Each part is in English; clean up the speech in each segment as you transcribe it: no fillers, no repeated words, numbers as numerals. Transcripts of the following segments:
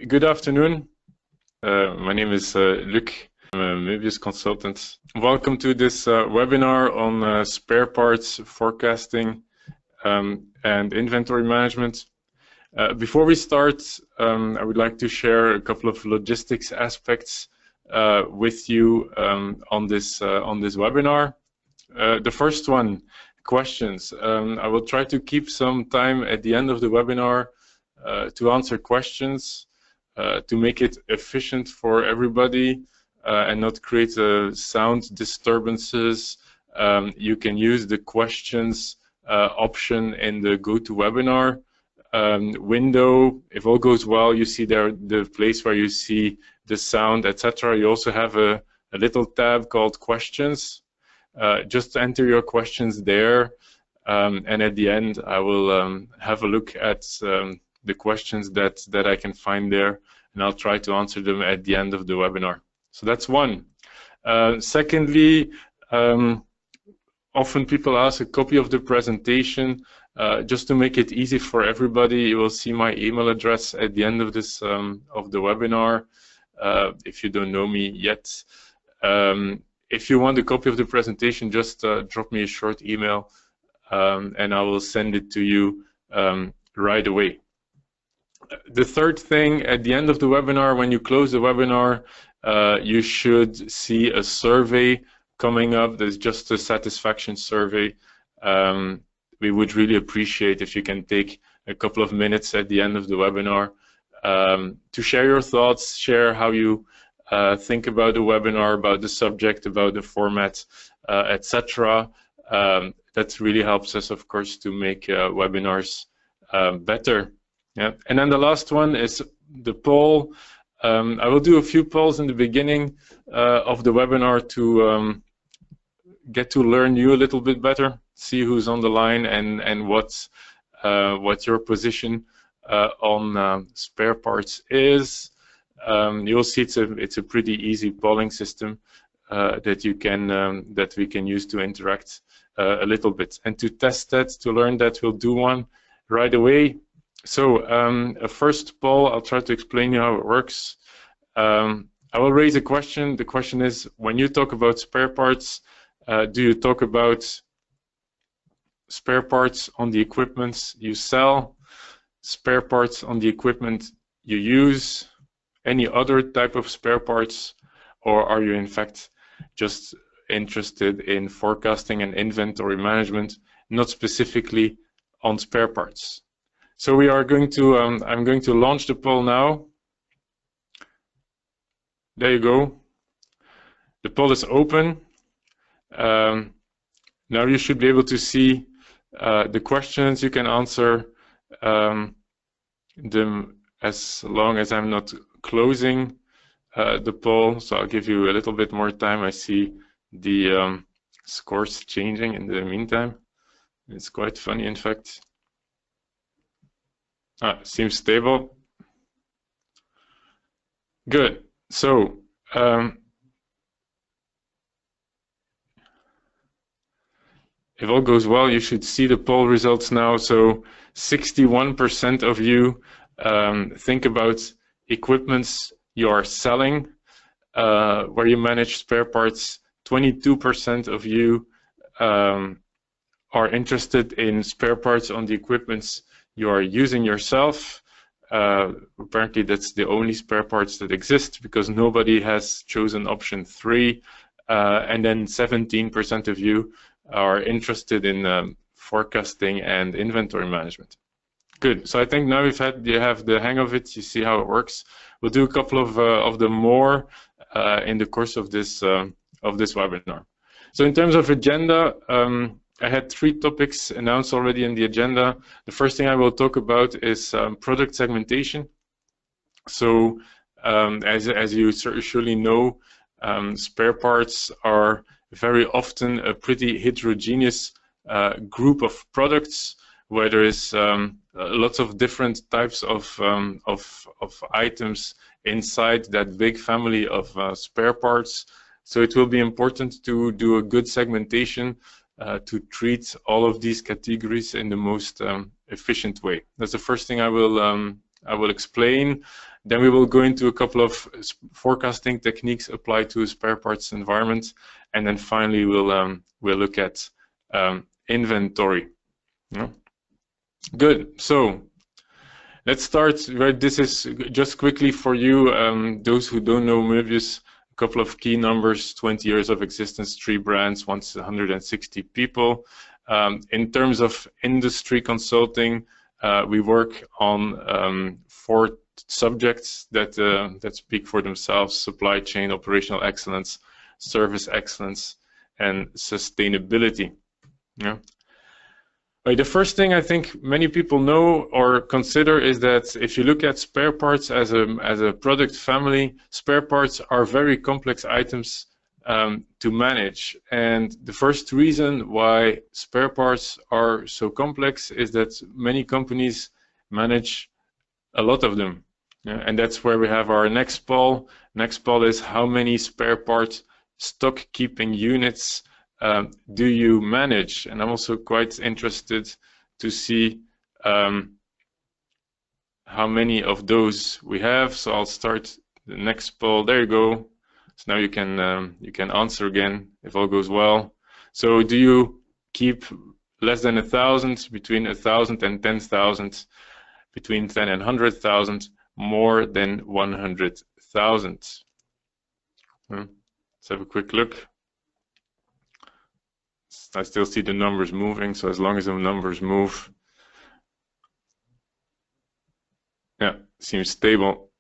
Good afternoon. My name is Luc. I'm a Möbius consultant. Welcome to this webinar on spare parts forecasting and inventory management. Before we start, I would like to share a couple of logistics aspects with you on this webinar. The first one, questions. I will try to keep some time at the end of the webinar to answer questions. To make it efficient for everybody and not create sound disturbances, you can use the questions option in the GoToWebinar window. If all goes well, you see there the place where you see the sound, etc. You also have a little tab called questions. Just enter your questions there, and at the end I will have a look at the questions that I can find there, and I'll try to answer them at the end of the webinar. So that's one. Secondly, often people ask a copy of the presentation. Just to make it easy for everybody, you will see my email address at the end of this of the webinar. If you don't know me yet, if you want a copy of the presentation, just drop me a short email, and I will send it to you right away. The third thing, at the end of the webinar, when you close the webinar, you should see a survey coming up. There's just a satisfaction survey. We would really appreciate if you can take a couple of minutes at the end of the webinar to share your thoughts, share how you think about the webinar, about the subject, about the format, etc. That really helps us, of course, to make webinars better. Yeah, and then the last one is the poll. I will do a few polls in the beginning of the webinar to get to learn you a little bit better, see who's on the line and what's your position on spare parts is. You'll see it's a pretty easy polling system that we can use to interact a little bit. And to test that, to learn that, we'll do one right away. So a first poll, I'll try to explain you how it works. I will raise a question. The question is, when you talk about spare parts, do you talk about spare parts on the equipment you sell, spare parts on the equipment you use, any other type of spare parts, or are you in fact just interested in forecasting and inventory management, not specifically on spare parts? So we are going to, I'm going to launch the poll now. There you go. The poll is open. Now you should be able to see the questions. You can answer them as long as I'm not closing the poll. So I'll give you a little bit more time. I see the scores changing in the meantime. It's quite funny, in fact. Seems stable. Good. So if all goes well, you should see the poll results now. So 61% of you think about equipments you are selling, where you manage spare parts. 22% of you are interested in spare parts on the equipments you are using yourself. Apparently that's the only spare parts that exist, because nobody has chosen option 3. And then 17% of you are interested in forecasting and inventory management. Good. So I think now you have the hang of it. You see how it works. We'll do a couple of them more in the course of this webinar. So in terms of agenda, I had 3 topics announced already in the agenda. The first thing I will talk about is product segmentation. So as you surely know, spare parts are very often a pretty heterogeneous group of products, where there is lots of different types of items inside that big family of spare parts. So it will be important to do a good segmentation to treat all of these categories in the most efficient way. That's the first thing I will explain. Then we will go into a couple of forecasting techniques applied to a spare parts environment, and then finally we'll look at inventory. Yeah. Good. So let's start. Right, this is just quickly for you, those who don't know Möbius. A couple of key numbers: 20 years of existence, 3 brands, 160 people. In terms of industry consulting, we work on 4 subjects that speak for themselves: supply chain, operational excellence, service excellence, and sustainability. Yeah. Right, the first thing I think many people know or consider is that if you look at spare parts as a product family, spare parts are very complex items to manage. And the first reason why spare parts are so complex is that many companies manage a lot of them. Yeah, and that's where we have our next poll. Next poll is how many spare part stock keeping units do you manage? And I'm also quite interested to see how many of those we have. So I'll start the next poll. There you go. So now you can answer again if all goes well. So do you keep less than 1,000, between 1,000 and 10,000, between 10 and 100,000, more than 100,000? Let's have a quick look. I still see the numbers moving, so as long as the numbers move, yeah, seems stable.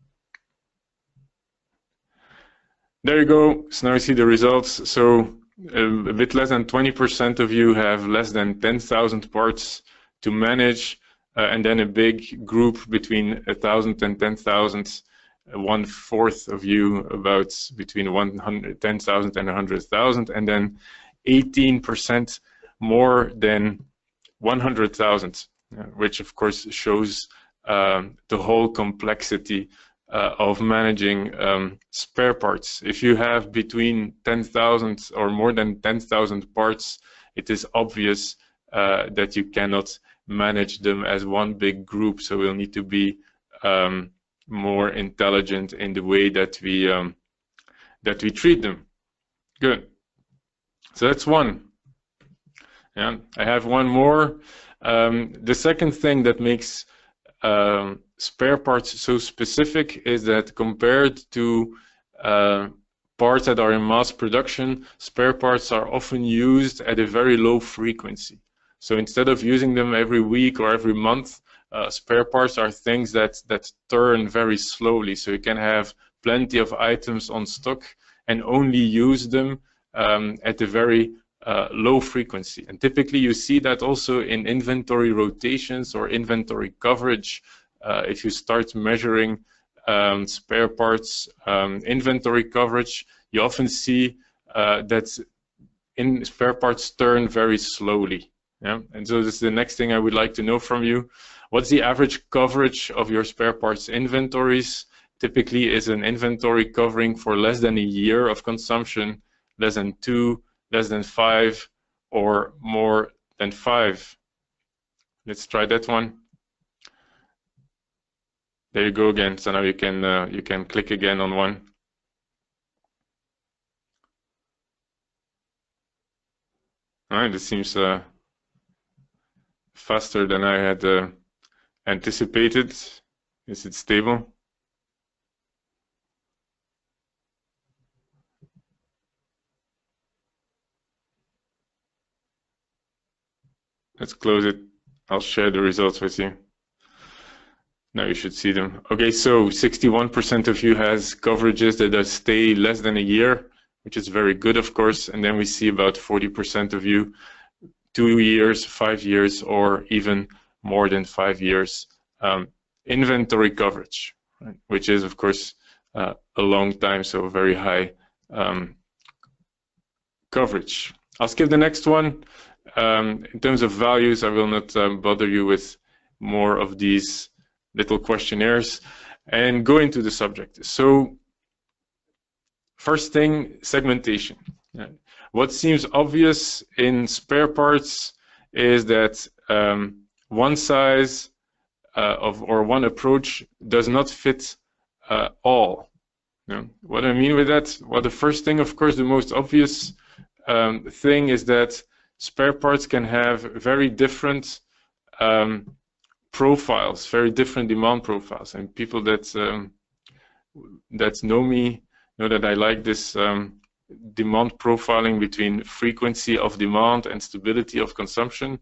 There you go. So now you see the results. So a bit less than 20% of you have less than 10,000 parts to manage, and then a big group between 1,000 and 10,000. 1/4 of you about between 10,000 and 100,000, and then 18% more than 100,000, which of course shows the whole complexity of managing spare parts. If you have between 10,000 or more than 10,000 parts, it is obvious that you cannot manage them as one big group. So we'll need to be more intelligent in the way that we treat them. Good. So that's one. Yeah, I have one more. The second thing that makes spare parts so specific is that compared to parts that are in mass production, spare parts are often used at a very low frequency. So instead of using them every week or every month, spare parts are things that turn very slowly. So you can have plenty of items on stock and only use them at a very low frequency. And typically you see that also in inventory rotations or inventory coverage. If you start measuring spare parts inventory coverage, you often see that spare parts turn very slowly. Yeah? And so this is the next thing I would like to know from you. What's the average coverage of your spare parts inventories? Typically is an inventory covering for less than a year of consumption, less than 2, less than 5, or more than 5. Let's try that one. There you go again. So now you can click again on one. All right, this seems faster than I had anticipated. Is it stable? Let's close it. I'll share the results with you. Now you should see them. Okay, so 61% of you has coverages that stay less than a year, which is very good, of course. And then we see about 40% of you 2 years, 5 years, or even more than 5 years inventory coverage, right? Which is, of course, a long time, so very high coverage. I'll skip the next one. In terms of values, I will not bother you with more of these little questionnaires and go into the subject. So first thing, segmentation. What seems obvious in spare parts is that one size or one approach does not fit all. What I mean with that? Well, the first thing, of course, the most obvious thing is that spare parts can have very different profiles, very different demand profiles. And people that know me know that I like this demand profiling between frequency of demand and stability of consumption,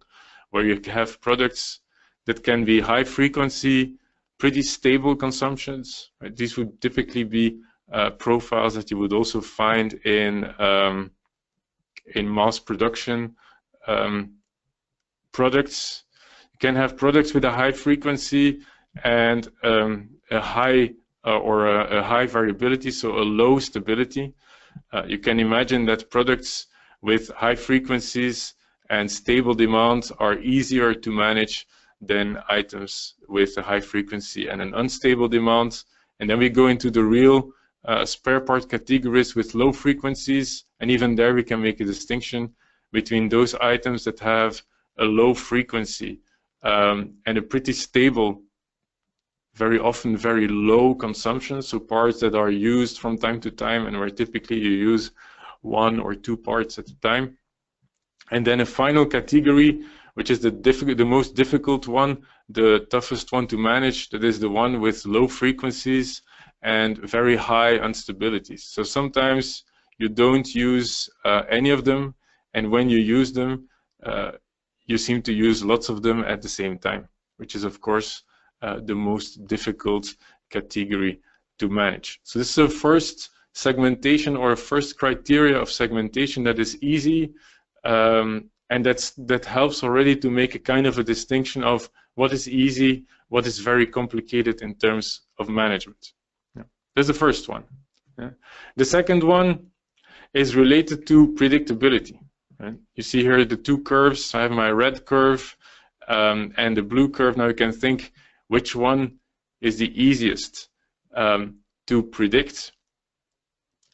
where you have products that can be high frequency, pretty stable consumptions. Right? These would typically be profiles that you would also find in mass production products. You can have products with a high frequency and a high a high variability, so a low stability. You can imagine that products with high frequencies and stable demand are easier to manage than items with a high frequency and an unstable demand. And then we go into the real spare part categories with low frequencies, and even there we can make a distinction between those items that have a low frequency and a pretty stable, very often very low consumption, so parts that are used from time to time and where typically you use 1 or 2 parts at a time. And then a final category, which is the most difficult one, the toughest one to manage, that is the one with low frequencies and very high instabilities. So sometimes you don't use any of them, and when you use them, you seem to use lots of them at the same time, which is of course the most difficult category to manage. So this is a first segmentation, or a first criteria of segmentation that is easy, and that helps already to make a kind of a distinction of what is easy, what is very complicated in terms of management. Yeah. That's the first one. Yeah. The second one is related to predictability. Right? You see here the 2 curves. I have my red curve and the blue curve. Now you can think which one is the easiest to predict.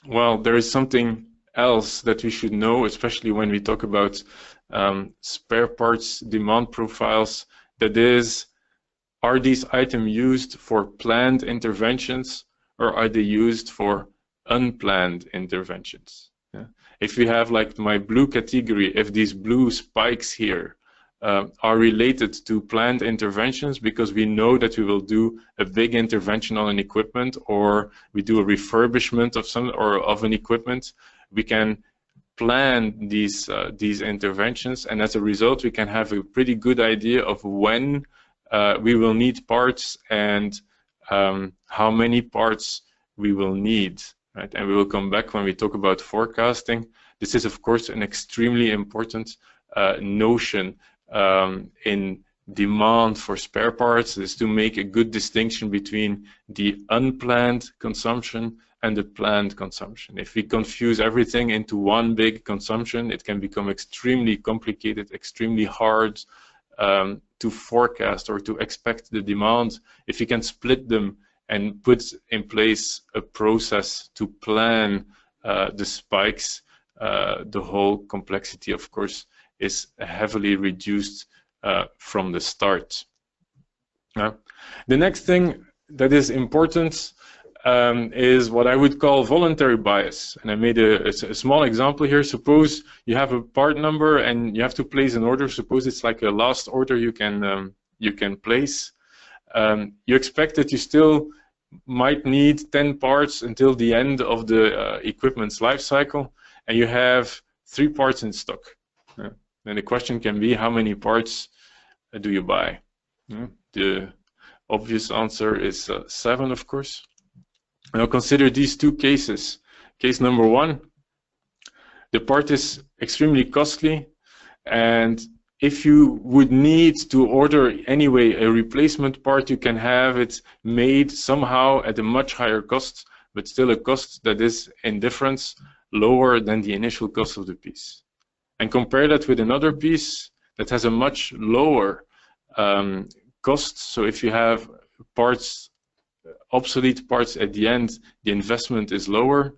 Well, there is something else that we should know, especially when we talk about spare parts demand profiles. That is, are these items used for planned interventions, or are they used for unplanned interventions? Yeah. If we have like my blue category, if these blue spikes here are related to planned interventions because we know that we will do a big intervention on an equipment, or we do a refurbishment of some or of an equipment, we can plan these interventions, and as a result we can have a pretty good idea of when we will need parts and how many parts we will need. Right? And we will come back when we talk about forecasting. This is of course an extremely important notion in demand for spare parts, is to make a good distinction between the unplanned consumption and the planned consumption. If we confuse everything into one big consumption, it can become extremely complicated, extremely hard to forecast or to expect the demand. If you can split them and put in place a process to plan the spikes, the whole complexity, of course, is heavily reduced from the start. The next thing that is important is what I would call voluntary bias. And I made a small example here. Suppose you have a part number and you have to place an order. Suppose it's like a last order you can place. You expect that you still might need 10 parts until the end of the equipment's life cycle, and you have 3 parts in stock. Then the question can be, how many parts do you buy? The obvious answer is 7, of course. Now consider these 2 cases. Case number 1, the part is extremely costly, and if you would need to order anyway a replacement part, you can have it made somehow at a much higher cost, but still a cost that is in difference lower than the initial cost of the piece. And compare that with another piece that has a much lower cost. So if you have parts, obsolete parts at the end, the investment is lower.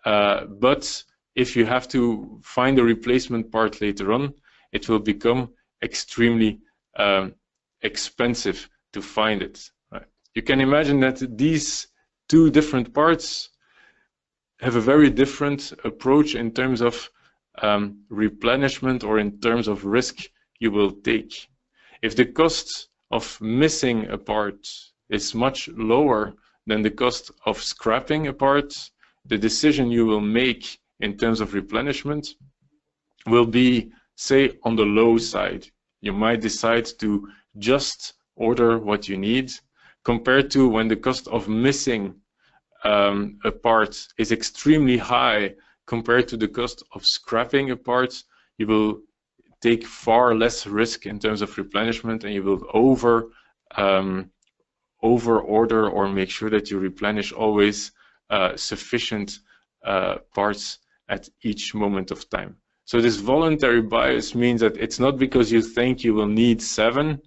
But if you have to find a replacement part later on, it will become extremely expensive to find it. Right? You can imagine that these two different parts have a very different approach in terms of replenishment or in terms of risk you will take. If the cost of missing a part is much lower than the cost of scrapping a part, the decision you will make in terms of replenishment will be, say, on the low side. You might decide to just order what you need, compared to when the cost of missing a part is extremely high compared to the cost of scrapping a part. You will take far less risk in terms of replenishment, and you will over order or make sure that you replenish always sufficient parts at each moment of time. So this voluntary bias means that it's not because you think you will need 7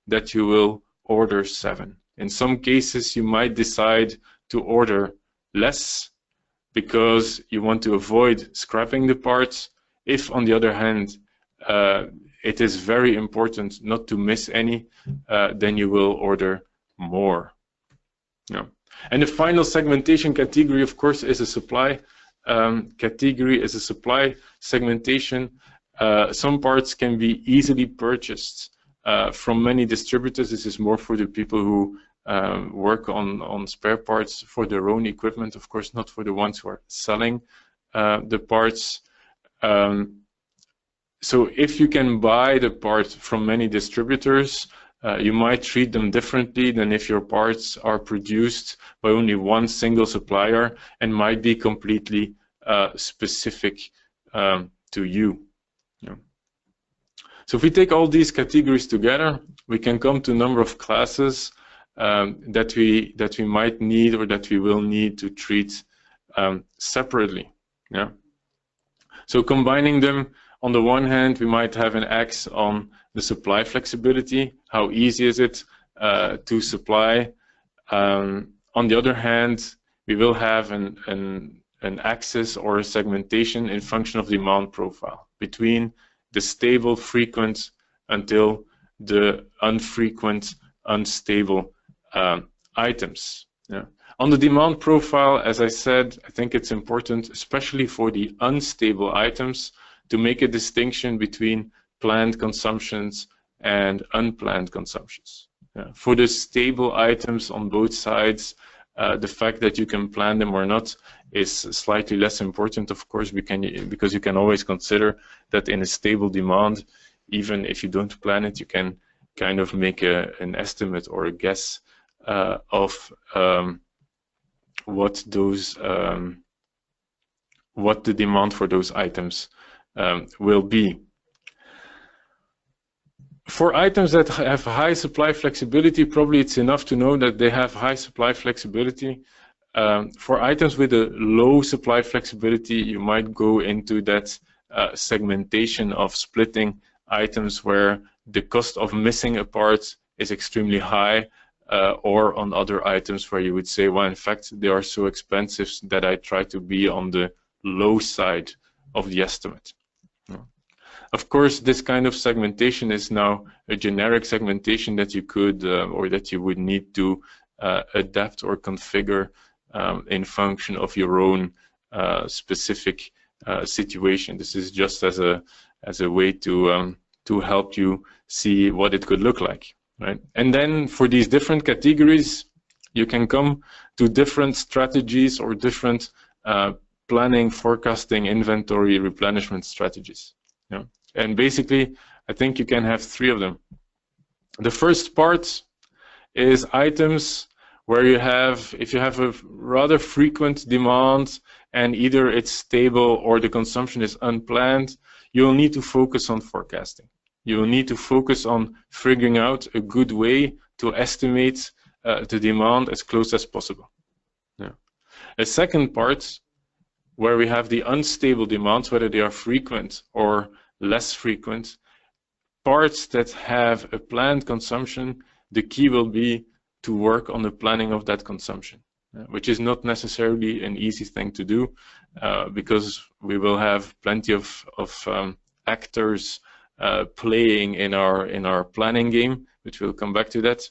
that you will order 7. In some cases, you might decide to order less because you want to avoid scrapping the parts. If, on the other hand, it is very important not to miss any, then you will order more. Yeah. And the final segmentation category, of course, is a supply category, is a supply segmentation. Some parts can be easily purchased from many distributors. This is more for the people who work on spare parts for their own equipment, of course, not for the ones who are selling the parts. So if you can buy the part from many distributors, you might treat them differently than if your parts are produced by only one single supplier and might be completely specific to you. Yeah. So if we take all these categories together, we can come to a number of classes that we might need or that we will need to treat separately. Yeah. So combining them, on the one hand, we might have an X on the supply flexibility. How easy is it to supply? On the other hand, we will have an axis or a segmentation in function of demand profile between the stable, frequent, until the unfrequent, unstable items. Yeah. On the demand profile, as I said, I think it's important, especially for the unstable items, to make a distinction between planned consumptions and unplanned consumptions. Yeah. For the stable items on both sides, the fact that you can plan them or not is slightly less important, of course, because you can always consider that in a stable demand, even if you don't plan it, you can kind of make an estimate or a guess of what the demand for those items will be. For items that have high supply flexibility, probably it's enough to know that they have high supply flexibility. For items with a low supply flexibility, you might go into that segmentation of splitting items where the cost of missing a part is extremely high, or on other items where you would say, well, in fact, they are so expensive that I try to be on the low side of the estimate. Of course, this kind of segmentation is now a generic segmentation that you could or that you would need to adapt or configure in function of your own specific situation. This is just as a way to help you see what it could look like, right? And then for these different categories, you can come to different strategies or different planning, forecasting, inventory, replenishment strategies. Yeah. And basically, I think you can have 3 of them. The first part is items where you have, if you have a rather frequent demand and either it's stable or the consumption is unplanned, you will need to focus on forecasting. You will need to focus on figuring out a good way to estimate the demand as close as possible. Yeah. A second part, where we have the unstable demands, whether they are frequent or less frequent, parts that have a planned consumption, the key will be to work on the planning of that consumption, which is not necessarily an easy thing to do, because we will have plenty of actors playing in our planning game, which we'll come back to that.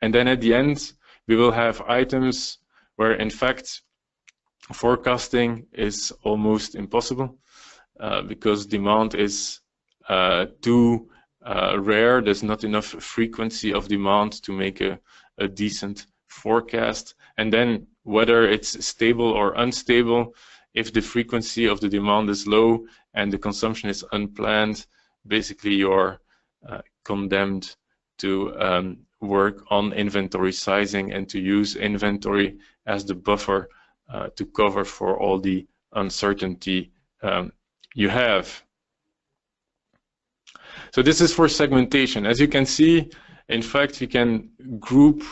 And then at the end, we will have items where in fact forecasting is almost impossible because demand is too rare. There's not enough frequency of demand to make a decent forecast. And then whether it's stable or unstable, if the frequency of the demand is low and the consumption is unplanned, basically you're condemned to work on inventory sizing and to use inventory as the buffer to cover for all the uncertainty you have. So this is for segmentation. As you can see, in fact, we can group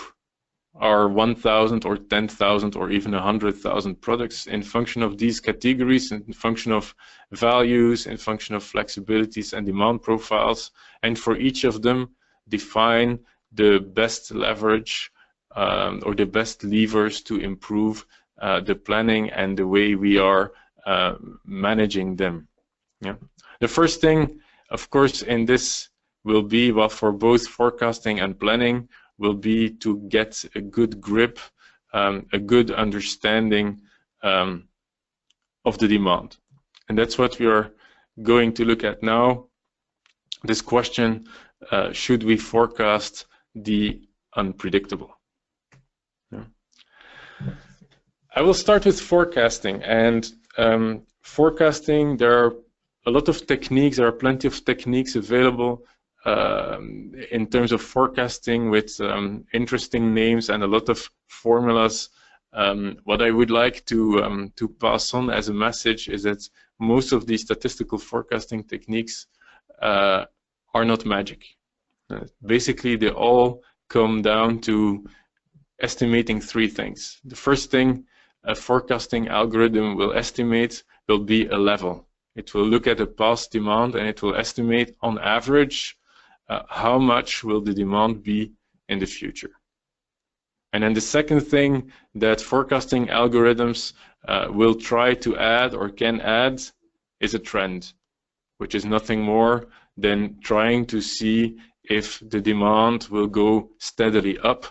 our 1,000 or 10,000 or even 100,000 products in function of these categories, in function of values, in function of flexibilities and demand profiles, and for each of them define the best leverage or the best levers to improve the planning and the way we are managing them. Yeah. The first thing, of course, in this will be, well, for both forecasting and planning, will be to get a good grip, a good understanding of the demand. And that's what we are going to look at now. This question, should we forecast the unpredictable? Yeah. I will start with forecasting. And forecasting, there are a lot of techniques, there are plenty of techniques available in terms of forecasting with interesting names and a lot of formulas. What I would like to pass on as a message is that most of these statistical forecasting techniques are not magic. Basically, they all come down to estimating three things. The first thing a forecasting algorithm will estimate will be a level. It will look at the past demand and it will estimate on average how much will the demand be in the future. And then the second thing that forecasting algorithms will try to add or can add is a trend, which is nothing more than trying to see if the demand will go steadily up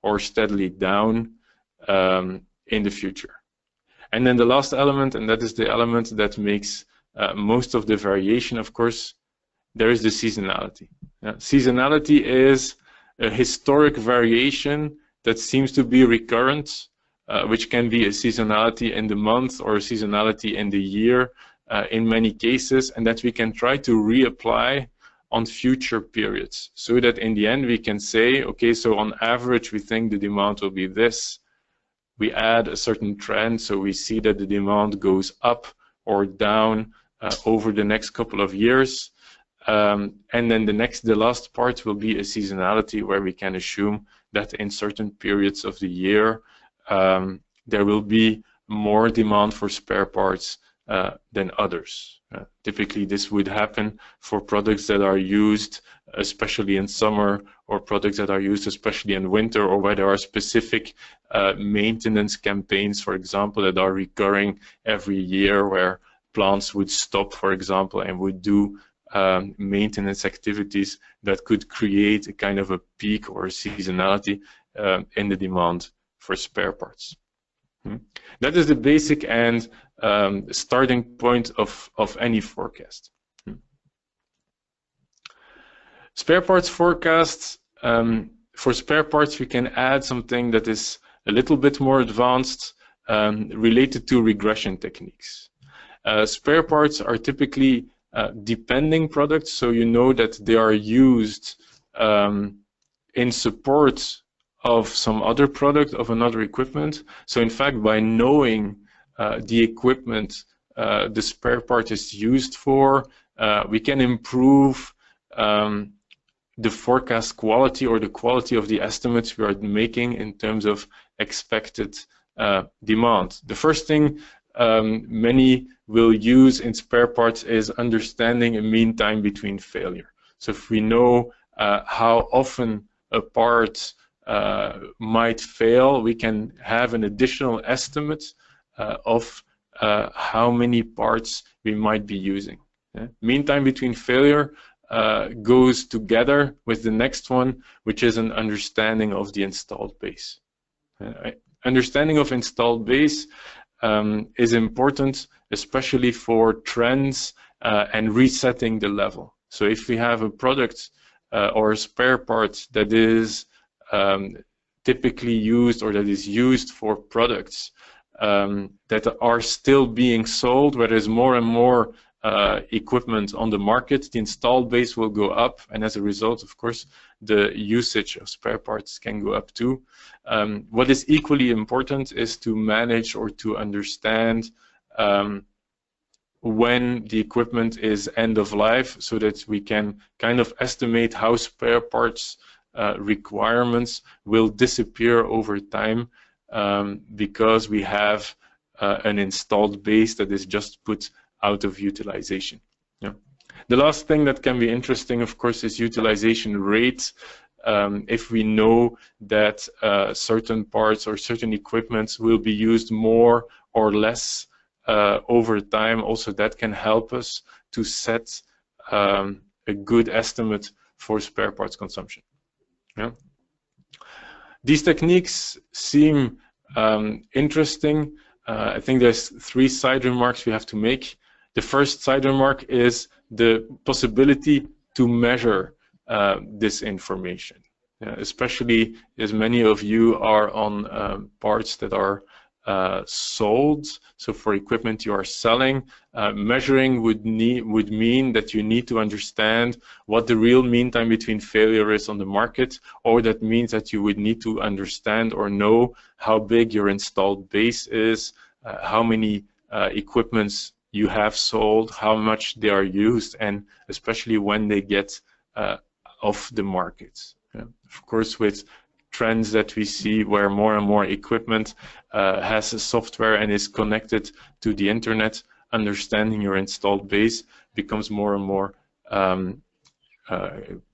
or steadily down in the future. And then the last element, and that is the element that makes most of the variation, of course, there is the seasonality. Seasonality is a historic variation that seems to be recurrent, which can be a seasonality in the month or a seasonality in the year in many cases, and that we can try to reapply on future periods, so that in the end we can say, okay, so on average we think the demand will be this. We add a certain trend, so we see that the demand goes up or down over the next couple of years. And then the last part will be a seasonality, where we can assume that in certain periods of the year there will be more demand for spare parts than others. Typically this would happen for products that are used especially in summer, or products that are used especially in winter, or where there are specific maintenance campaigns, for example, that are recurring every year, where plants would stop, for example, and would do maintenance activities that could create a kind of a peak or a seasonality in the demand for spare parts. That is the basic and starting point of any forecast. Spare parts forecasts, for spare parts we can add something that is a little bit more advanced related to regression techniques. Spare parts are typically depending products, so you know that they are used in support of some other product, of another equipment. So in fact, by knowing the equipment the spare part is used for, we can improve the forecast quality, or the quality of the estimates we are making in terms of expected demand. The first thing many will use in spare parts is understanding a mean time between failure. So if we know how often a part might fail, we can have an additional estimate of how many parts we might be using. Mean time between failure goes together with the next one, which is an understanding of the installed base. understanding of installed base is important, especially for trends and resetting the level. So if we have a product or a spare part that is typically used or that is used for products that are still being sold, where there's more and more equipment on the market, the installed base will go up, and as a result, of course, the usage of spare parts can go up too. What is equally important is to manage or to understand when the equipment is end of life, so that we can kind of estimate how spare parts requirements will disappear over time, because we have an installed base that is just put out of utilization. Yeah. The last thing that can be interesting, of course, is utilization rate. If we know that certain parts or certain equipments will be used more or less over time, also that can help us to set a good estimate for spare parts consumption. Yeah. These techniques seem interesting. I think there's 3 side remarks we have to make. The first side remark is the possibility to measure this information, especially as many of you are on parts that are sold. So for equipment you are selling, measuring would mean that you need to understand what the real mean time between failure is on the market, or that means that you would need to understand or know how big your installed base is, how many equipments you have sold, how much they are used, and especially when they get off the market. Yeah. Of course, with trends that we see where more and more equipment has a software and is connected to the internet, understanding your installed base becomes more and more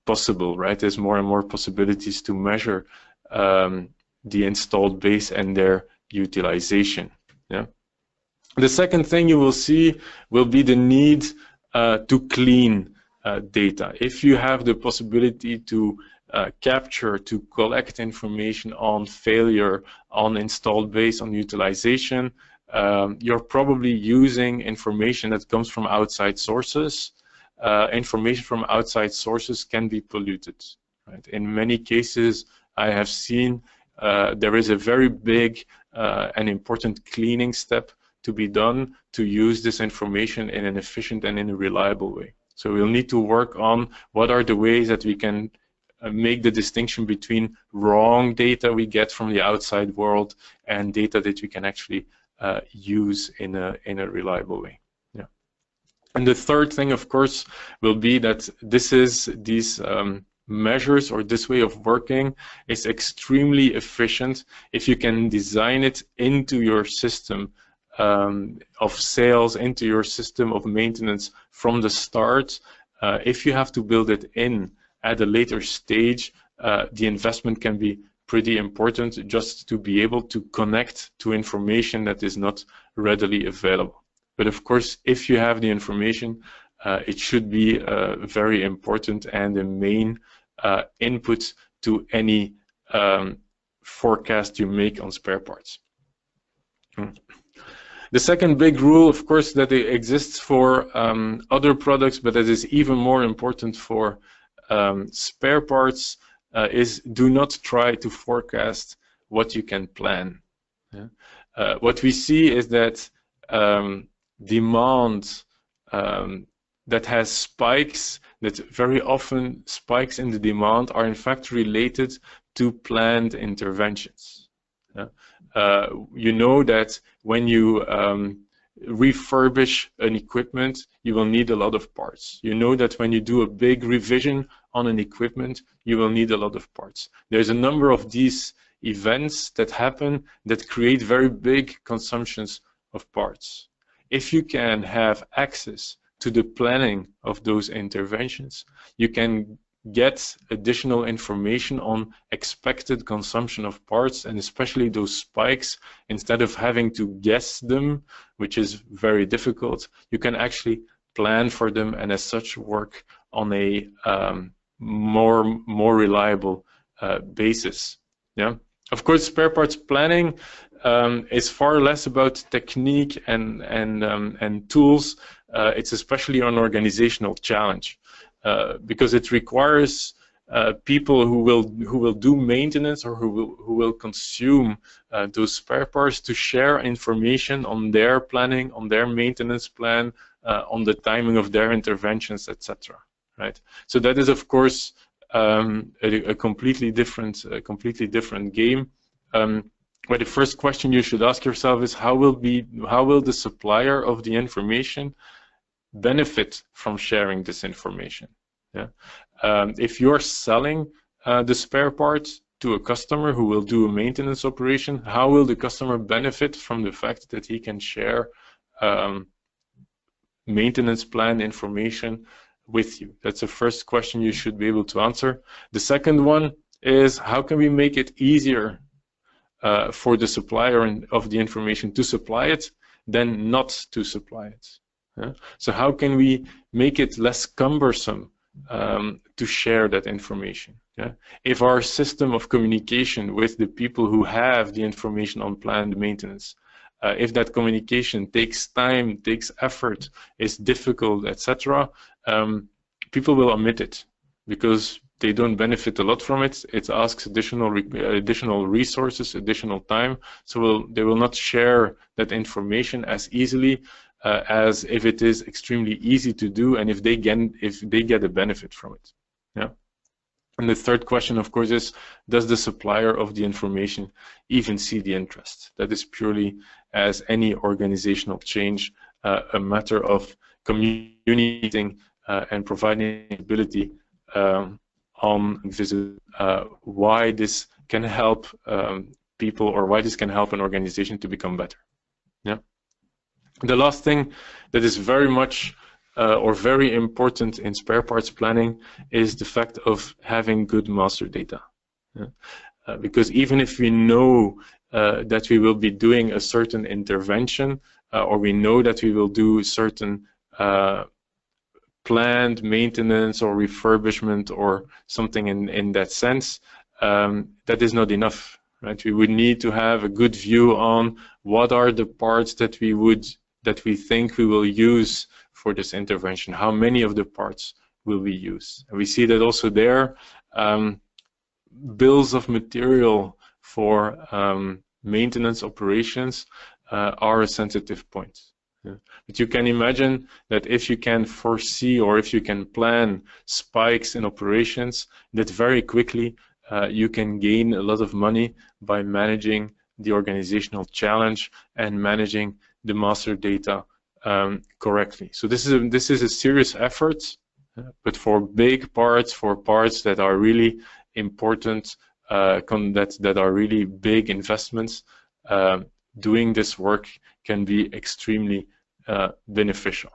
possible, right? There's more and more possibilities to measure the installed base and their utilization. Yeah. The second thing you will see will be the need to clean data. If you have the possibility to capture, to collect information on failure, on installed base, on utilization, you're probably using information that comes from outside sources. Information from outside sources can be polluted. Right? In many cases, I have seen there is a very big and important cleaning step to be done to use this information in an efficient and in a reliable way. So we'll need to work on what are the ways that we can make the distinction between wrong data we get from the outside world and data that we can actually use in a reliable way. Yeah. And the third thing, of course, will be that these measures or this way of working is extremely efficient if you can design it into your system of sales, into your system of maintenance from the start. If you have to build it in at a later stage, the investment can be pretty important just to be able to connect to information that is not readily available. But of course, if you have the information, it should be very important and a main input to any forecast you make on spare parts. The second big rule, of course, that exists for other products, but that is even more important for spare parts, is do not try to forecast what you can plan. Yeah? What we see is that demand that has spikes, that very often spikes in the demand are in fact related to planned interventions. Yeah? You know that when you refurbish an equipment, you will need a lot of parts. You know that when you do a big revision on an equipment, you will need a lot of parts. There's a number of these events that happen that create very big consumptions of parts. If you can have access to the planning of those interventions, you can get additional information on expected consumption of parts, and especially those spikes. Instead of having to guess them, which is very difficult, you can actually plan for them and as such work on a more reliable basis. Yeah. Of course, spare parts planning is far less about technique and tools. It's especially an organizational challenge because it requires people who will do maintenance or who will consume those spare parts to share information on their planning, on their maintenance plan, on the timing of their interventions, etc. Right. So that is, of course, a completely different game. But the first question you should ask yourself is how will the supplier of the information benefit from sharing this information? Yeah. If you're selling the spare parts to a customer who will do a maintenance operation, how will the customer benefit from the fact that he can share maintenance plan information with you? That's the first question you should be able to answer. The second one is how can we make it easier for the supplier of the information to supply it than not to supply it? Yeah? So how can we make it less cumbersome to share that information? Yeah? If our system of communication with the people who have the information on planned maintenance, if that communication takes time, takes effort, is difficult, etc., people will omit it because they don't benefit a lot from it. It asks additional resources, additional time, so they will not share that information as easily as if it is extremely easy to do and if they get a benefit from it. Yeah. And the third question, of course, is does the supplier of the information even see the interest? That is purely, as any organizational change, a matter of communicating and providing ability on visit why this can help people, or why this can help an organization to become better. Yeah. The last thing that is very much or very important in spare parts planning is the fact of having good master data. Yeah. Because even if we know that we will be doing a certain intervention, or we know that we will do certain planned maintenance or refurbishment or something in that sense, that is not enough, right? We would need to have a good view on what are the parts that we think we will use for this intervention. How many of the parts will we use? And we see that also there, bills of material for maintenance operations are a sensitive point. Yeah. But you can imagine that if you can foresee or if you can plan spikes in operations, that very quickly you can gain a lot of money by managing the organizational challenge and managing the master data correctly. So this is a serious effort, but for big parts, for parts that are really important, that are really big investments, doing this work can be extremely beneficial.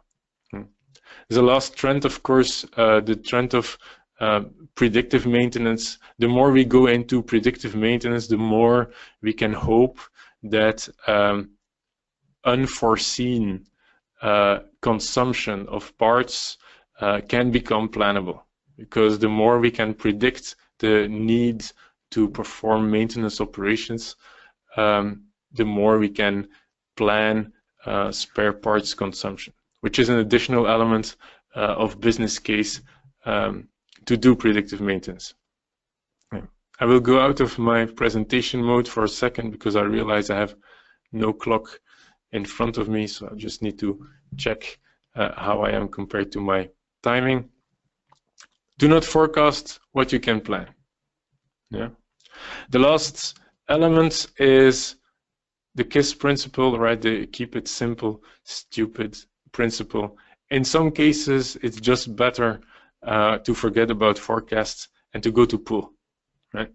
There's a last trend, of course, the trend of predictive maintenance. The more we go into predictive maintenance, the more we can hope that unforeseen consumption of parts can become plannable, because the more we can predict the need to perform maintenance operations, the more we can plan spare parts consumption, which is an additional element of business case to do predictive maintenance. Yeah. I will go out of my presentation mode for a second because I realize I have no clock in front of me, so I just need to check how I am compared to my timing. Do not forecast what you can plan. Yeah. The last element is the KISS principle, right? The keep it simple, stupid principle. In some cases, it's just better to forget about forecasts and to go to pull, right?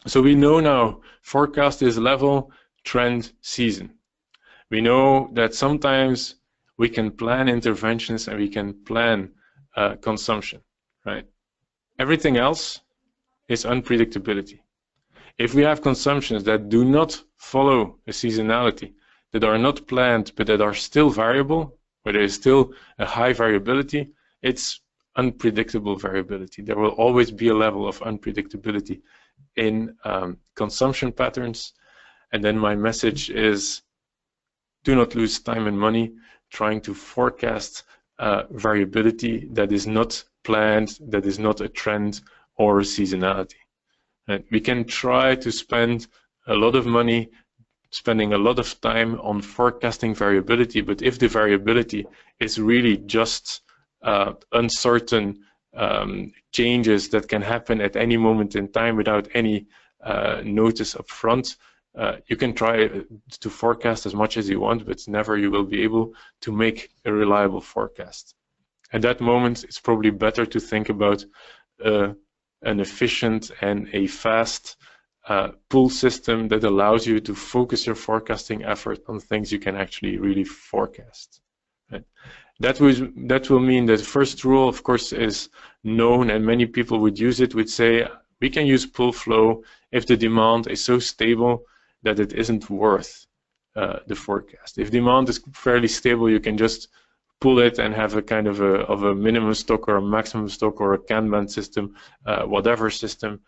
So we know now forecast is level, trend, season. We know that sometimes we can plan interventions and we can plan consumption, right? Everything else is unpredictability. If we have consumptions that do not follow a seasonality, that are not planned but that are still variable, where there is still a high variability, it's unpredictable variability. There will always be a level of unpredictability in consumption patterns. And then my message is, do not lose time and money trying to forecast variability that is not planned, that is not a trend or a seasonality. And we can try to spend a lot of money, spending a lot of time on forecasting variability, but if the variability is really just uncertain changes that can happen at any moment in time without any notice up front, you can try to forecast as much as you want, but never you will be able to make a reliable forecast. At that moment, it's probably better to think about an efficient and a fast pull system that allows you to focus your forecasting effort on things you can actually really forecast. Right? That will mean that the first rule, of course, is known, and many people would use it, would say, we can use pull flow if the demand is so stable that it isn't worth the forecast. If demand is fairly stable, you can just pull it and have a kind of a minimum stock or a maximum stock or a Kanban system, whatever system,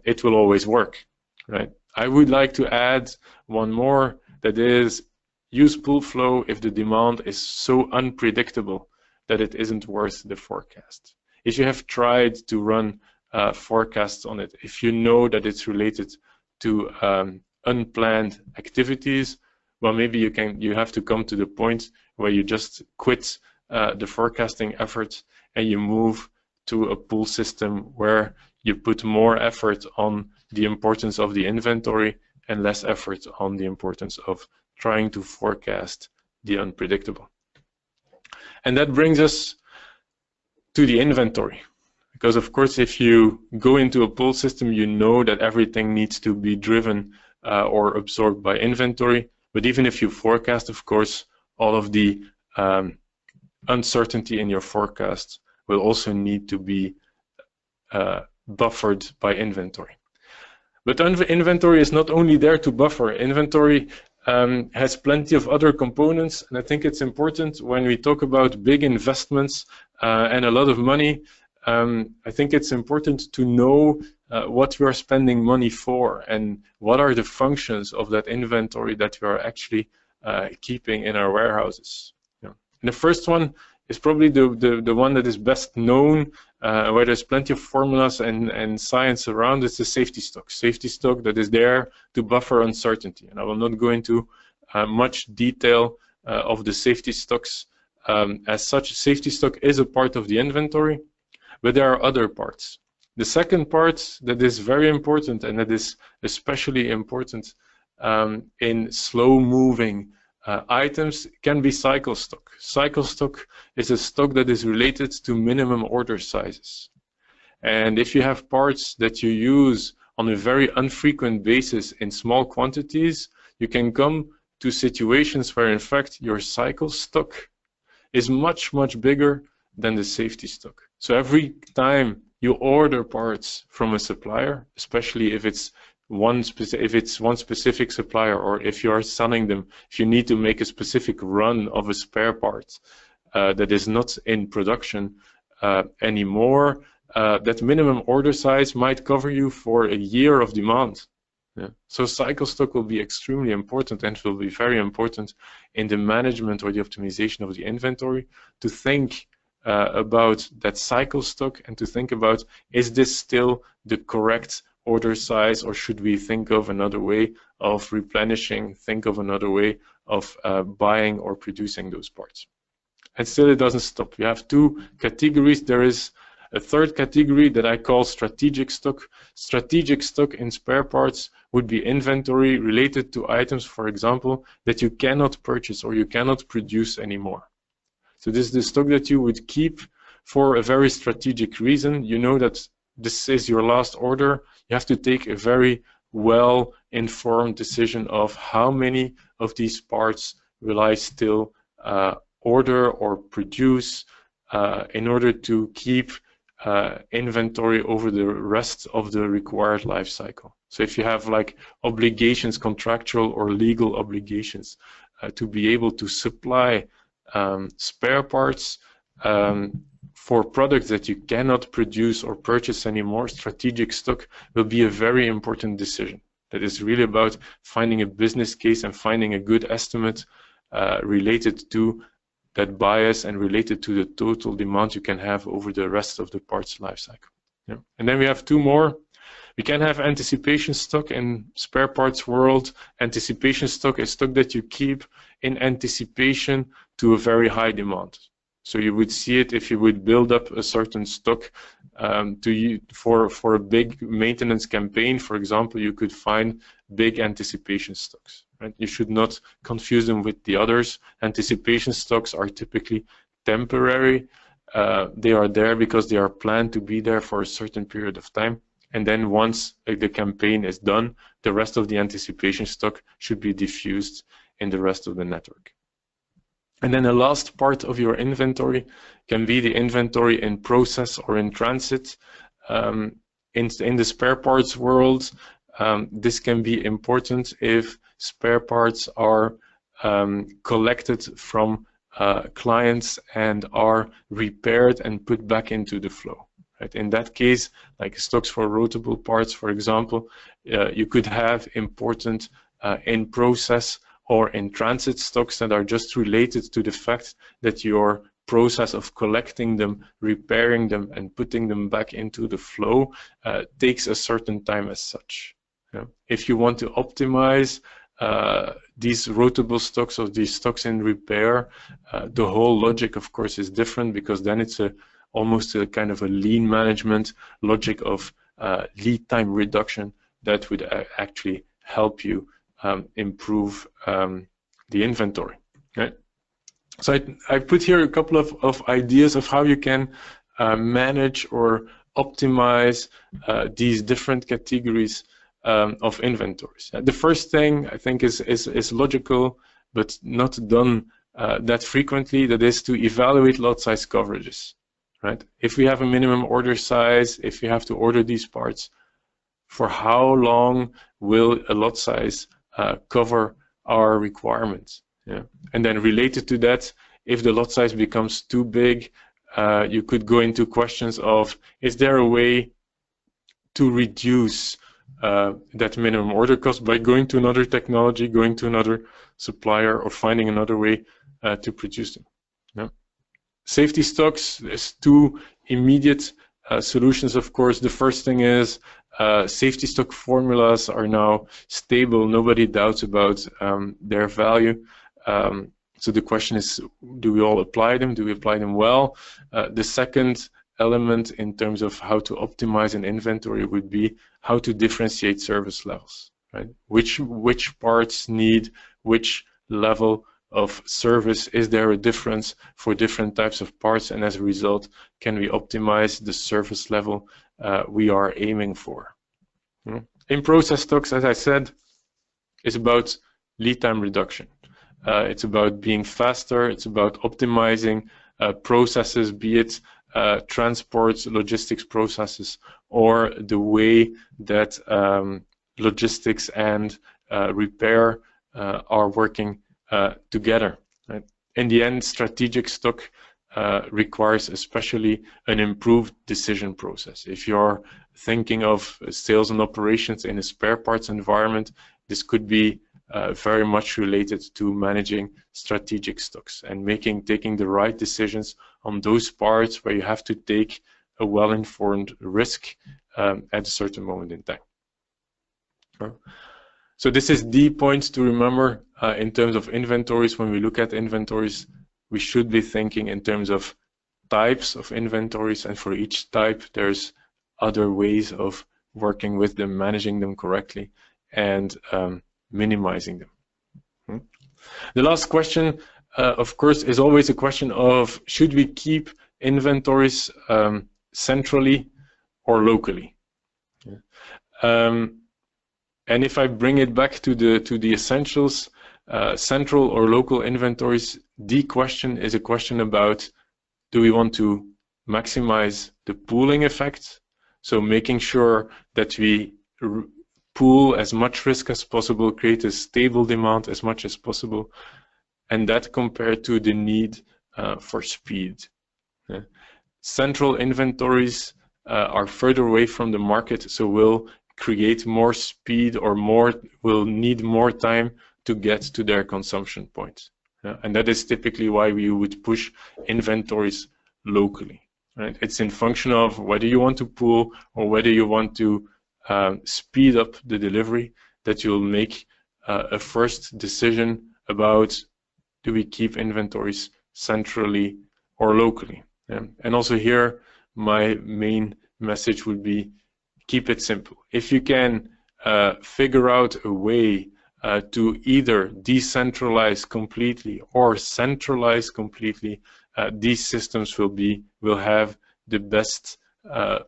it will always work, right? I would like to add one more, that is, use pull flow if the demand is so unpredictable that it isn't worth the forecast. If you have tried to run forecasts on it, if you know that it's related to unplanned activities, well, maybe you have to come to the point where you just quit the forecasting efforts and you move to a pull system where you put more effort on the importance of the inventory and less effort on the importance of trying to forecast the unpredictable. And that brings us to the inventory. Because of course, if you go into a pull system, you know that everything needs to be driven or absorbed by inventory. But even if you forecast, of course, all of the uncertainty in your forecast will also need to be buffered by inventory. But inventory is not only there to buffer. Inventory has plenty of other components, and I think it's important when we talk about big investments and a lot of money. I think it's important to know what we are spending money for and what are the functions of that inventory that we are actually keeping in our warehouses. Yeah. And the first one is probably the one that is best known, where there's plenty of formulas and science around. It's the safety stock. Safety stock that is there to buffer uncertainty. And I will not go into much detail of the safety stocks. As such, safety stock is a part of the inventory, but there are other parts. The second part that is very important, and that is especially important in slow-moving items, can be cycle stock. Cycle stock is a stock that is related to minimum order sizes. And if you have parts that you use on a very infrequent basis in small quantities, you can come to situations where, in fact, your cycle stock is much, much bigger than the safety stock. So every time you order parts from a supplier, especially if it's one specific supplier, or if you are selling them, if you need to make a specific run of a spare part that is not in production anymore, that minimum order size might cover you for a year of demand. Yeah. So cycle stock will be extremely important, and will be very important in the management or the optimization of the inventory, to think about that cycle stock and to think about, is this still the correct order size, or should we think of another way of replenishing, think of another way of buying or producing those parts. And still it doesn't stop. We have two categories. There is a third category that I call strategic stock. Strategic stock in spare parts would be inventory related to items, for example, that you cannot purchase or you cannot produce anymore. So this is the stock that you would keep for a very strategic reason. You know that this is your last order. You have to take a very well-informed decision of how many of these parts will I still order or produce in order to keep inventory over the rest of the required life cycle. So if you have like obligations, contractual or legal obligations, to be able to supply spare parts for products that you cannot produce or purchase anymore, strategic stock will be a very important decision. That is really about finding a business case and finding a good estimate related to that bias and related to the total demand you can have over the rest of the parts life cycle. Yeah. And then we have two more. We can have anticipation stock in spare parts world. Anticipation stock is stock that you keep in anticipation to a very high demand. So you would see it if you would build up a certain stock for a big maintenance campaign, for example. You could find big anticipation stocks. Right? You should not confuse them with the others. Anticipation stocks are typically temporary. They are there because they are planned to be there for a certain period of time. And then once the campaign is done, the rest of the anticipation stock should be diffused in the rest of the network. And then the last part of your inventory can be the inventory in process or in transit. In the spare parts world, this can be important if spare parts are collected from clients and are repaired and put back into the flow. Right? In that case, like stocks for rotable parts, for example, you could have important in process or in transit stocks that are just related to the fact that your process of collecting them, repairing them, and putting them back into the flow takes a certain time as such. Yeah. If you want to optimize these rotable stocks or these stocks in repair, the whole logic, of course, is different, because then it's almost a kind of a lean management logic of lead time reduction that would actually help you improve the inventory. Right? So I put here a couple of ideas of how you can manage or optimize these different categories of inventories. The first thing I think is logical, but not done that frequently. That is to evaluate lot size coverages. Right? If we have a minimum order size, if we have to order these parts, for how long will a lot size cover our requirements? Yeah. And then related to that, if the lot size becomes too big, you could go into questions of, is there a way to reduce that minimum order cost by going to another technology, going to another supplier, or finding another way to produce them? Yeah. Safety stocks, there's two immediate solutions, of course. The first thing is safety stock formulas are now stable. Nobody doubts about their value. So the question is, do we all apply them? Do we apply them well? The second element in terms of how to optimize an inventory would be how to differentiate service levels. Right? Which parts need which level of service? Is there a difference for different types of parts? And as a result, can we optimize the service level we are aiming for? In process stocks, as I said, is about lead time reduction. It's about being faster. It's about optimizing processes, be it transport, logistics processes, or the way that logistics and repair are working together. Right? In the end, strategic stock requires especially an improved decision process. If you're thinking of sales and operations in a spare parts environment, this could be very much related to managing strategic stocks and taking the right decisions on those parts where you have to take a well-informed risk at a certain moment in time. So this is the point to remember in terms of inventories. When we look at inventories, we should be thinking in terms of types of inventories, and for each type there's other ways of working with them, managing them correctly, and minimizing them. The last question, of course, is always a question of, should we keep inventories centrally or locally? And if I bring it back to the essentials, central or local inventories, the question is a question about, do we want to maximize the pooling effect? So making sure that we pool as much risk as possible, create a stable demand as much as possible, and that compared to the need for speed. Central inventories are further away from the market, so will create more speed or will need more time to get to their consumption point. And that is typically why we would push inventories locally. Right? It's in function of whether you want to pool or whether you want to speed up the delivery that you'll make a first decision about, do we keep inventories centrally or locally? And also here, my main message would be, keep it simple. If you can figure out a way to either decentralize completely or centralize completely, these systems will have the best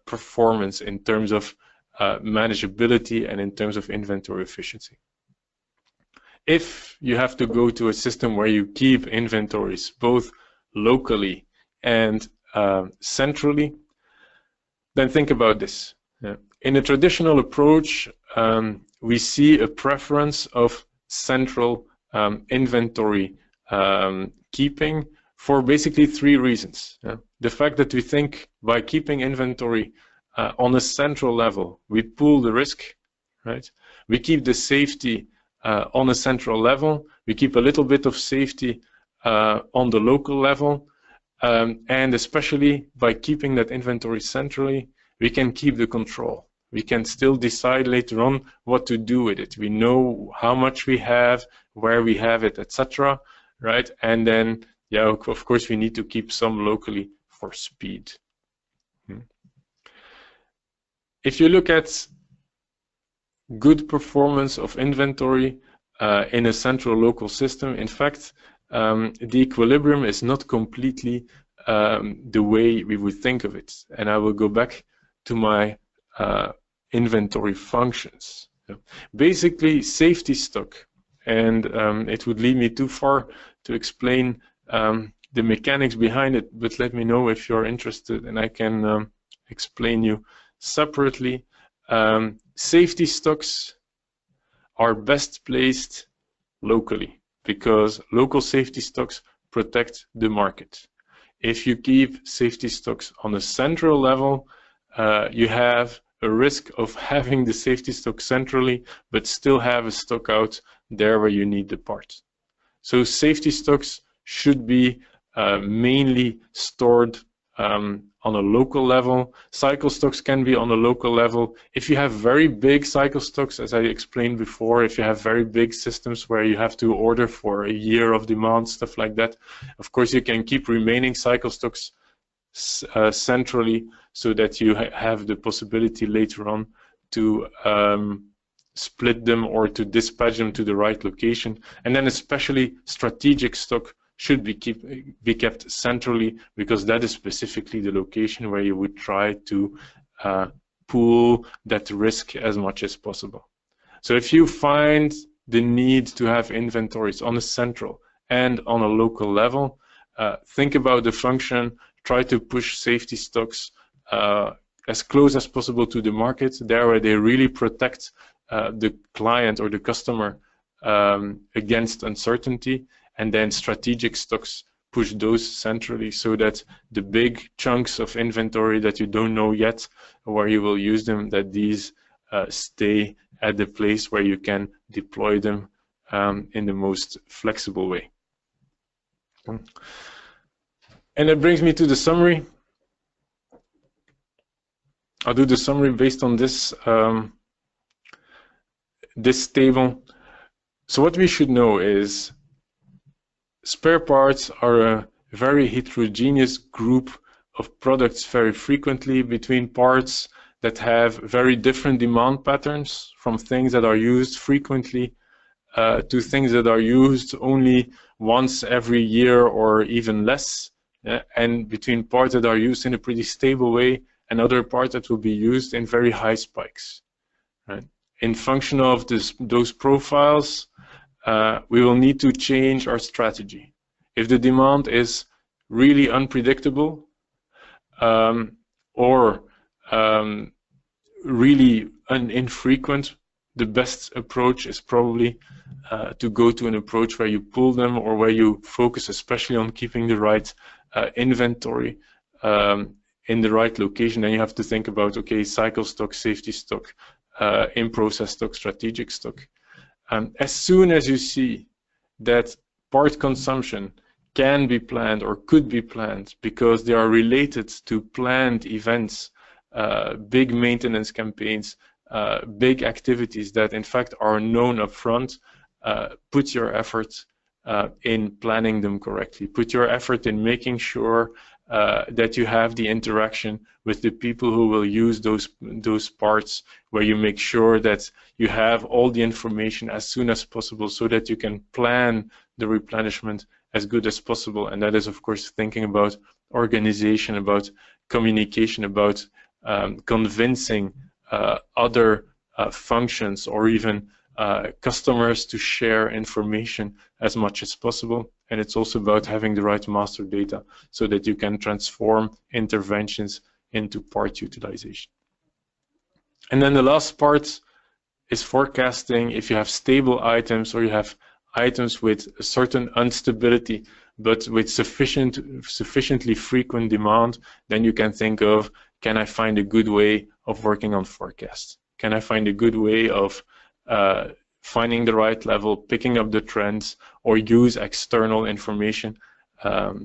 performance in terms of manageability and in terms of inventory efficiency. If you have to go to a system where you keep inventories both locally and centrally, then think about this. In a traditional approach, we see a preference of central inventory keeping for basically 3 reasons. The fact that we think by keeping inventory on a central level, we pool the risk, right? We keep the safety on a central level, we keep a little bit of safety on the local level, and especially by keeping that inventory centrally, we can keep the control. We can still decide later on what to do with it. We know how much we have, where we have it, etc. Right? And then, yeah, of course, we need to keep some locally for speed. If you look at good performance of inventory in a central local system, in fact, the equilibrium is not completely the way we would think of it. And I will go back to my inventory functions. Basically, safety stock, and it would lead me too far to explain the mechanics behind it, but let me know if you're interested and I can explain you separately. Safety stocks are best placed locally because local safety stocks protect the market. If you keep safety stocks on a central level, you have a risk of having the safety stock centrally, but still have a stock out there where you need the part. So safety stocks should be mainly stored on a local level. Cycle stocks can be on a local level. If you have very big cycle stocks, as I explained before, if you have very big systems where you have to order for a year of demand, stuff like that, of course you can keep remaining cycle stocks centrally so that you have the possibility later on to split them or to dispatch them to the right location. And then especially strategic stock should be kept centrally, because that is specifically the location where you would try to pool that risk as much as possible. So if you find the need to have inventories on a central and on a local level, think about the function, try to push safety stocks as close as possible to the market, there where they really protect the client or the customer against uncertainty, and then strategic stocks push those centrally so that the big chunks of inventory that you don't know yet where you will use them, that these stay at the place where you can deploy them in the most flexible way. And that brings me to the summary. I'll do the summary based on this this table. So what we should know is spare parts are a very heterogeneous group of products very frequently between parts that have very different demand patterns, from things that are used frequently to things that are used only once every year or even less, and between parts that are used in a pretty stable way and other parts that will be used in very high spikes. Right? In function of those profiles, we will need to change our strategy. If the demand is really unpredictable or really infrequent, the best approach is probably to go to an approach where you pull them, or where you focus especially on keeping the right inventory in the right location, then you have to think about, okay, cycle stock, safety stock, in-process stock, strategic stock. As soon as you see that part consumption can be planned or could be planned because they are related to planned events, big maintenance campaigns, big activities that in fact are known upfront, put your effort in planning them correctly. Put your effort in making sure that you have the interaction with the people who will use those parts, where you make sure that you have all the information as soon as possible so that you can plan the replenishment as good as possible. And that is, of course, thinking about organization, about communication, about convincing other functions or even customers to share information as much as possible. And it's also about having the right master data so that you can transform interventions into part utilization. And then the last part is forecasting. If you have stable items or you have items with a certain instability but with sufficiently frequent demand, then you can think of, can I find a good way of working on forecasts? Can I find a good way of finding the right level, picking up the trends, or use external information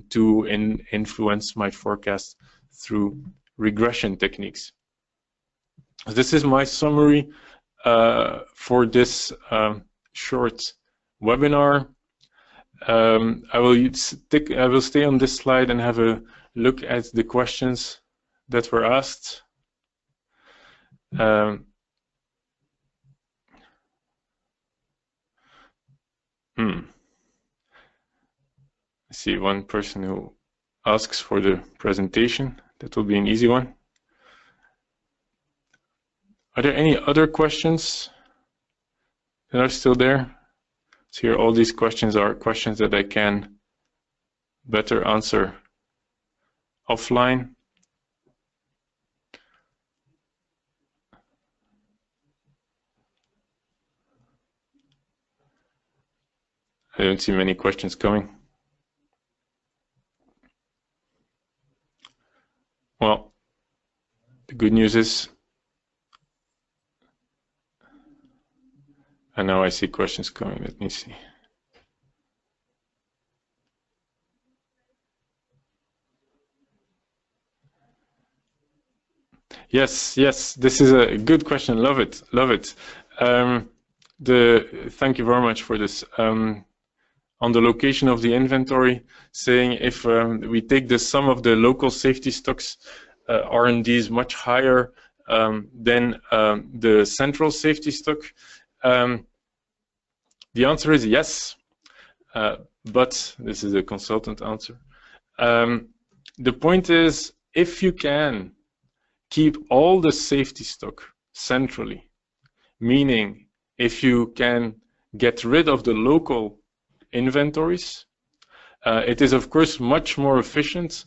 to influence my forecast through regression techniques? This is my summary for this short webinar. I will stay on this slide and have a look at the questions that were asked. I see one person who asks for the presentation. That will be an easy one. Are there any other questions that are still there? So here, all these questions are questions that I can better answer offline. I don't see many questions coming. Well, the good news is, and now I see questions coming. Let me see. Yes, this is a good question. Love it, love it. Thank you very much for this. On the location of the inventory, saying if we take the sum of the local safety stocks, R&D is much higher than the central safety stock. The answer is yes, but this is a consultant answer. The point is, if you can keep all the safety stock centrally, meaning if you can get rid of the local inventories, it is of course much more efficient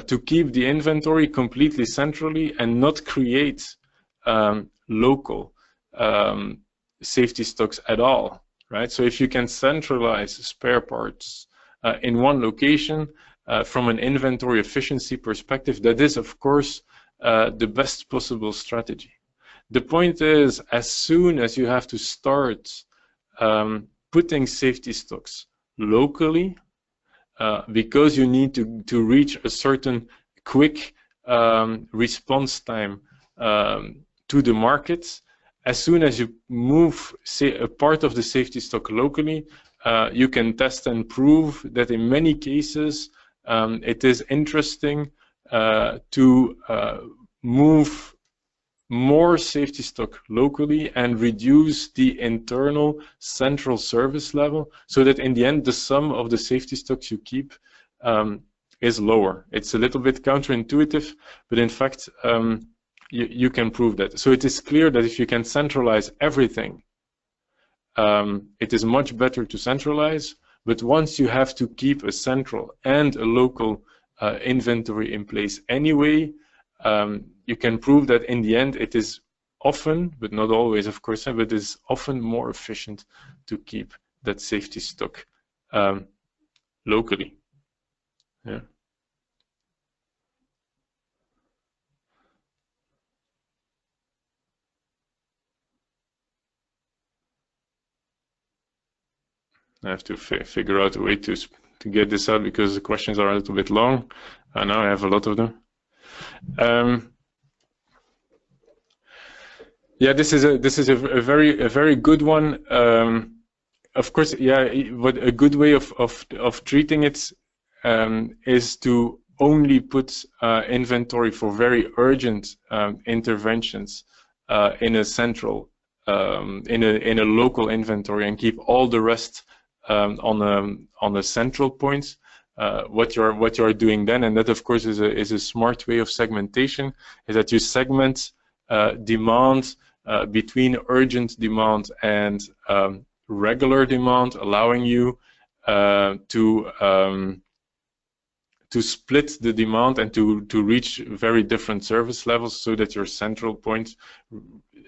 to keep the inventory completely centrally and not create local safety stocks at all, right? So if you can centralize spare parts in one location from an inventory efficiency perspective, that is of course the best possible strategy. The point is, as soon as you have to start putting safety stocks locally, because you need to reach a certain quick response time to the market, as soon as you move, say, a part of the safety stock locally, you can test and prove that in many cases it is interesting to move more safety stock locally and reduce the internal central service level, so that in the end the sum of the safety stocks you keep is lower. It's a little bit counterintuitive, but in fact you can prove that. So it is clear that if you can centralize everything, it is much better to centralize, but once you have to keep a central and a local inventory in place anyway, you can prove that in the end it is often, but not always of course, but it is often more efficient to keep that safety stock locally. Yeah. I have to figure out a way to get this out because the questions are a little bit long. Now I have a lot of them. Yeah, this is a very good one. Of course, yeah. But a good way of treating it is to only put inventory for very urgent interventions in a central, in a local inventory, and keep all the rest on a central point. What you're doing then, and that of course is a smart way of segmentation, is that you segment demand between urgent demand and regular demand, allowing you to split the demand and to reach very different service levels, so that your central point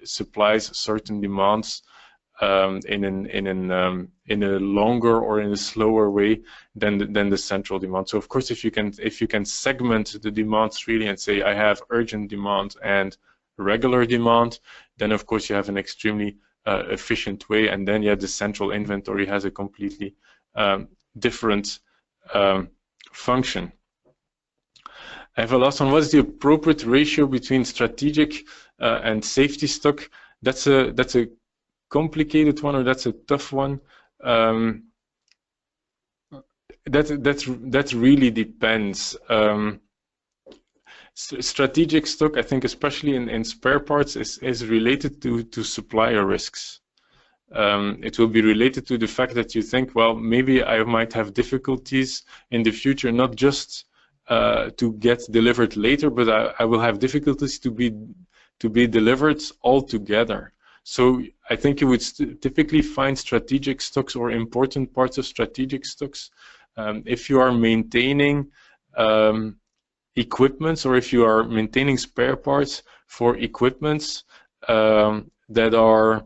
supplies certain demands in a longer or in a slower way than the central demand. So of course, if you can segment the demands really and say I have urgent demand and regular demand, then of course you have an extremely efficient way, and then yeah, the central inventory has a completely different function. I have a last one. What is the appropriate ratio between strategic and safety stock? That's a complicated one, or that's a tough one. That really depends. Strategic stock, I think, especially in spare parts, is related to supplier risks. It will be related to the fact that you think, well, maybe I might have difficulties in the future, not just to get delivered later, but I will have difficulties to be delivered altogether. So I think you would typically find strategic stocks or important parts of strategic stocks if you are maintaining equipments, or if you are maintaining spare parts for equipments that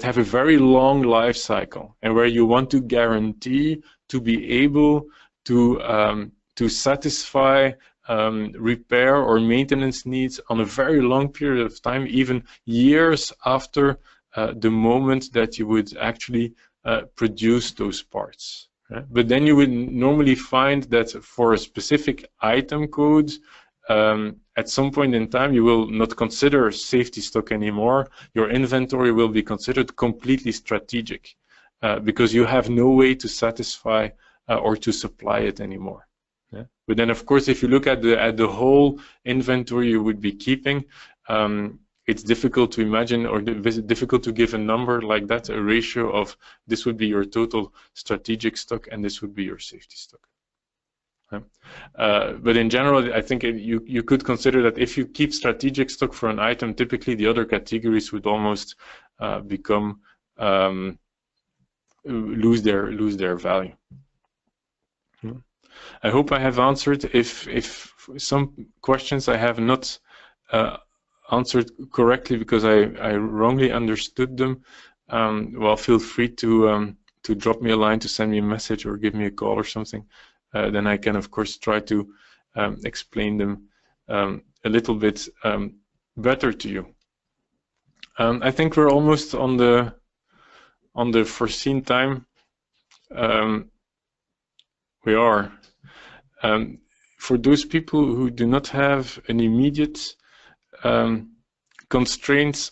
have a very long life cycle, and where you want to guarantee to be able to satisfy repair or maintenance needs on a very long period of time, even years after the moment that you would actually produce those parts. Right? But then you would normally find that for a specific item code, at some point in time, you will not consider safety stock anymore. Your inventory will be considered completely strategic because you have no way to satisfy or to supply it anymore. Yeah. But then, of course, if you look at the whole inventory you would be keeping, it's difficult to imagine, or difficult to give a number like that, a ratio of this would be your total strategic stock and this would be your safety stock. Yeah. But in general, I think you could consider that if you keep strategic stock for an item, typically the other categories would almost become lose their value. Yeah. I hope I have answered. If some questions I have not answered correctly because I wrongly understood them, well, feel free to drop me a line, to send me a message, or give me a call or something. Then I can, of course, try to explain them a little bit better to you. I think we're almost on the foreseen time. We are. For those people who do not have an immediate constraints,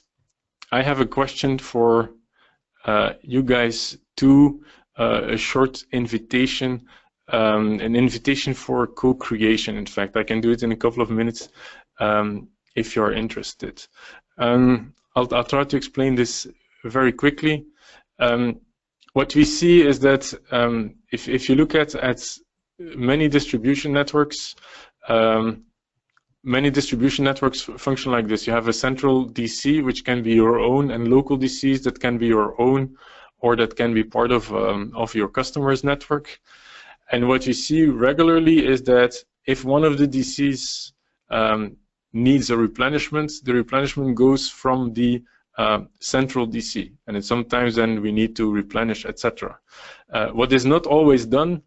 I have a question for you guys too, a short invitation, an invitation for co-creation. In fact, I can do it in a couple of minutes if you're interested. I'll try to explain this very quickly. What we see is that if you look at many distribution networks, function like this. You have a central DC, which can be your own, and local DCs that can be your own, or that can be part of your customer's network. And what you see regularly is that if one of the DCs needs a replenishment, the replenishment goes from the central DC, and sometimes then we need to replenish, etc. What is not always done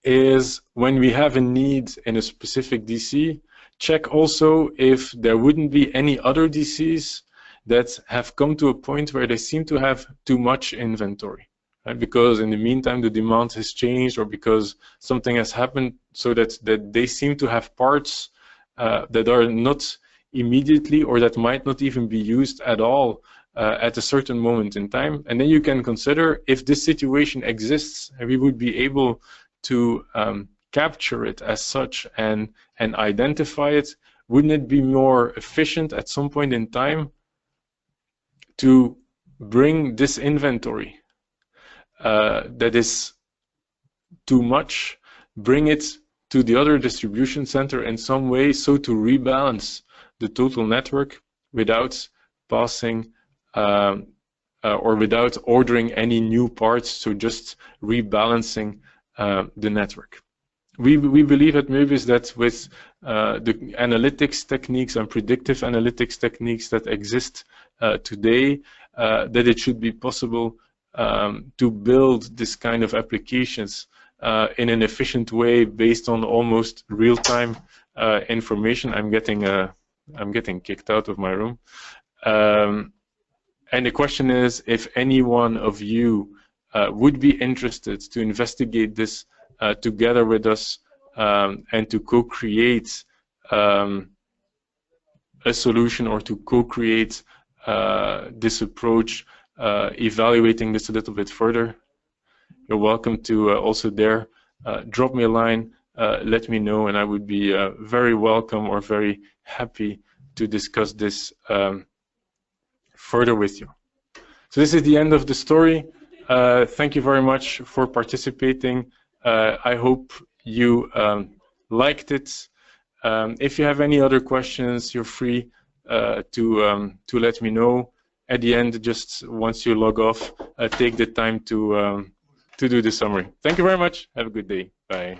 is, when we have a need in a specific DC, check also if there wouldn't be any other DCs that have come to a point where they seem to have too much inventory. right? Because in the meantime the demand has changed, or because something has happened, so that they seem to have parts that are not immediately, or that might not even be used at all at a certain moment in time. And then you can consider, if this situation exists and we would be able to capture it as such and identify it, wouldn't it be more efficient at some point in time to bring this inventory that is too much, bring it to the other distribution center in some way, so to rebalance the total network without passing or without ordering any new parts, so just rebalancing the network. We believe at Möbius that with the analytics techniques and predictive analytics techniques that exist today, that it should be possible to build this kind of applications in an efficient way based on almost real-time information. I'm getting kicked out of my room. And the question is, if any one of you would be interested to investigate this together with us and to co-create a solution, or to co-create this approach, evaluating this a little bit further, you're welcome to also there drop me a line, let me know, and I would be very welcome or very happy to discuss this further with you. So this is the end of the story. Thank you very much for participating. I hope you liked it. If you have any other questions, you're free to let me know. At the end, just once you log off, take the time to do the summary. Thank you very much. Have a good day. Bye.